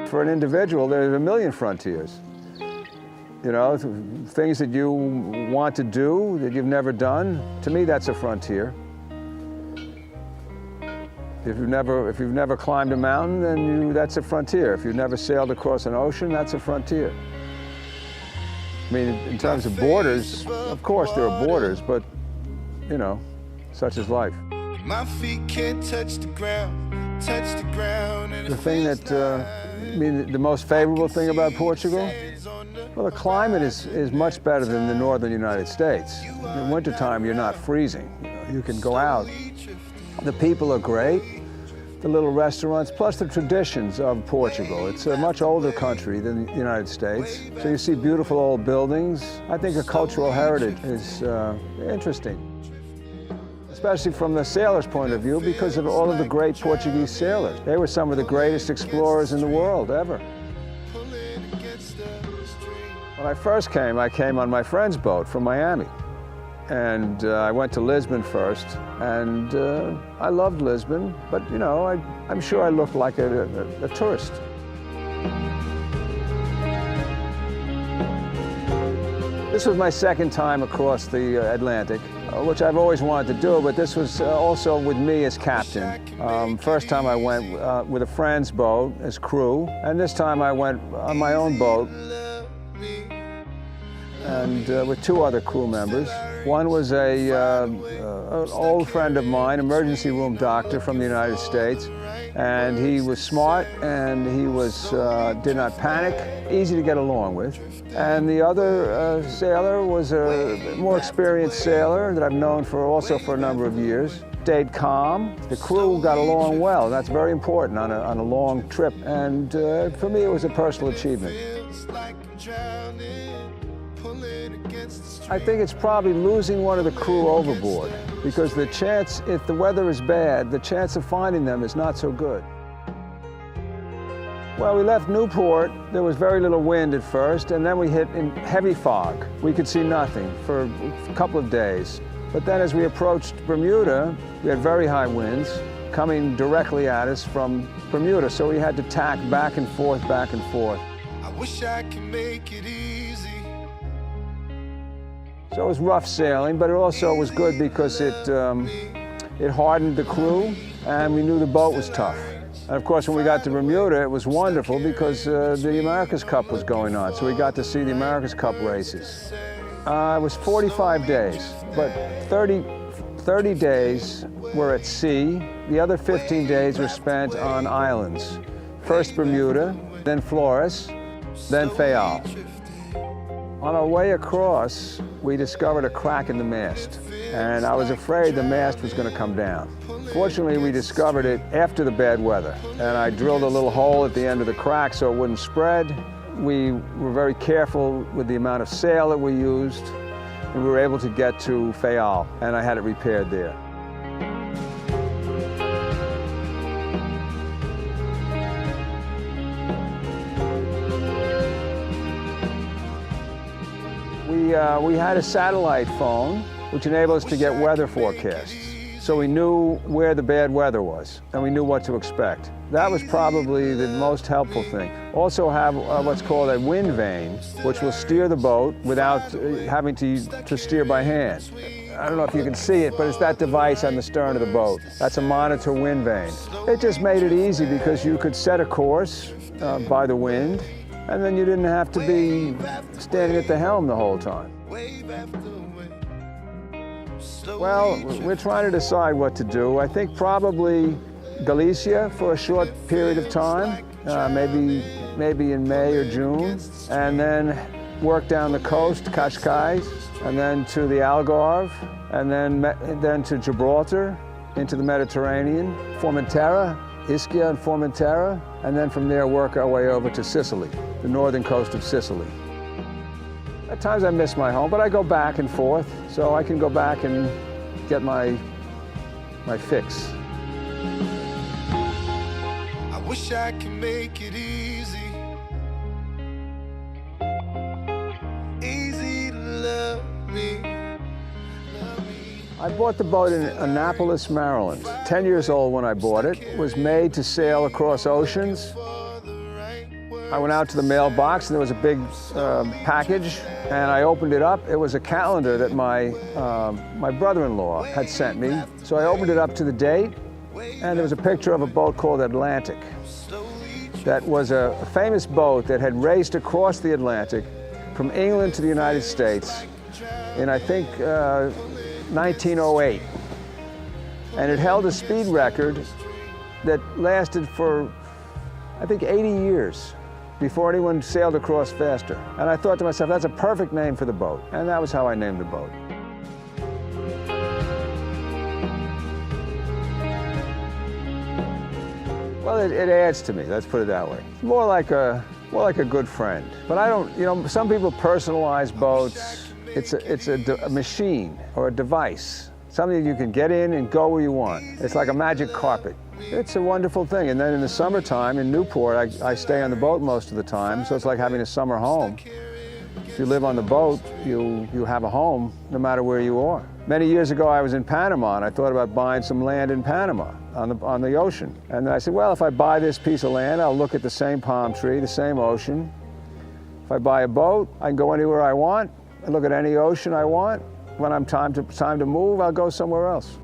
for an individual, there's a million frontiers. You know, things that you want to do that you've never done. To me, that's a frontier. If you've never climbed a mountain, then that's a frontier. If you've never sailed across an ocean, that's a frontier. I mean, in terms of borders, of course there are borders, but, you know, such is life. My feet can't touch the ground, touch the ground. The thing that, I mean, the most favorable thing about Portugal? Well, the climate is much better than the northern United States. In wintertime, you're not freezing. You know, you can go out. The people are great, the little restaurants, plus the traditions of Portugal. It's a much older country than the United States. So you see beautiful old buildings. I think the cultural heritage is interesting, especially from the sailors' point of view, because of all of the great Portuguese sailors. They were some of the greatest explorers in the world ever. When I first came, I came on my friend's boat from Miami. And I went to Lisbon first, and I loved Lisbon, but you know, I'm sure I looked like a tourist. This was my second time across the Atlantic, which I've always wanted to do, but this was also with me as captain. First time I went with a friend's boat as crew, and this time I went on my own boat and with two other crew members. One was an old friend of mine, emergency room doctor from the United States, and he was smart and he did not panic, easy to get along with. And the other sailor was a more experienced sailor that I've known also for a number of years. Stayed calm. The crew got along well. That's very important on a long trip. And for me, it was a personal achievement. I think it's probably losing one of the crew overboard, because the chance, if the weather is bad, the chance of finding them is not so good. Well, we left Newport. There was very little wind at first, and then we hit in heavy fog. We could see nothing for a couple of days. But then as we approached Bermuda, we had very high winds coming directly at us from Bermuda, so we had to tack back and forth, back and forth. I wish I could make it easy. So it was rough sailing, but it also was good because it hardened the crew, and we knew the boat was tough. And of course, when we got to Bermuda, it was wonderful because the America's Cup was going on, so we got to see the America's Cup races. It was 45 days, but 30 days were at sea. The other 15 days were spent on islands. First Bermuda, then Flores, then Fayal. On our way across, we discovered a crack in the mast, and I was afraid the mast was going to come down. Fortunately, we discovered it after the bad weather, and I drilled a little hole at the end of the crack so it wouldn't spread. We were very careful with the amount of sail that we used, and we were able to get to Fayal, and I had it repaired there. We had a satellite phone, which enabled us to get weather forecasts. So we knew where the bad weather was, and we knew what to expect. That was probably the most helpful thing. Also have what's called a wind vane, which will steer the boat without having to steer by hand. I don't know if you can see it, but it's that device on the stern of the boat. That's a monitor wind vane. It just made it easy because you could set a course by the wind, and then you didn't have to be standing at the helm the whole time. Well, we're trying to decide what to do. I think probably Galicia for a short period of time, maybe in May or June, and then work down the coast, Cascais, and then to the Algarve, and then to Gibraltar, into the Mediterranean, Formentera, Ischia and Formentera, and then from there work our way over to Sicily, the northern coast of Sicily. At times I miss my home, but I go back and forth, so I can go back and get my fix. I wish I could make it easy. Easy to love me. I bought the boat in Annapolis, Maryland. 10 years old when I bought it. It was made to sail across oceans. I went out to the mailbox and there was a big package, and I opened it up. It was a calendar that my brother-in-law had sent me. So I opened it up to the date, and there was a picture of a boat called Atlantic. That was a famous boat that had raced across the Atlantic from England to the United States in, I think, 1908. And it held a speed record that lasted for, I think, 80 years before anyone sailed across faster. And I thought to myself, that's a perfect name for the boat. And that was how I named the boat. Well, it adds to me, let's put it that way. It's more like a good friend. But I don't, you know, some people personalize boats. It's a machine or a device, something you can get in and go where you want. It's like a magic carpet. It's a wonderful thing. And then in the summertime in Newport, I stay on the boat most of the time, so it's like having a summer home. If you live on the boat, you have a home no matter where you are. Many years ago, I was in Panama, and I thought about buying some land in Panama on the ocean. And I said, well, if I buy this piece of land, I'll look at the same palm tree, the same ocean. If I buy a boat, I can go anywhere I want, and look at any ocean I want. When I'm time to move, I'll go somewhere else.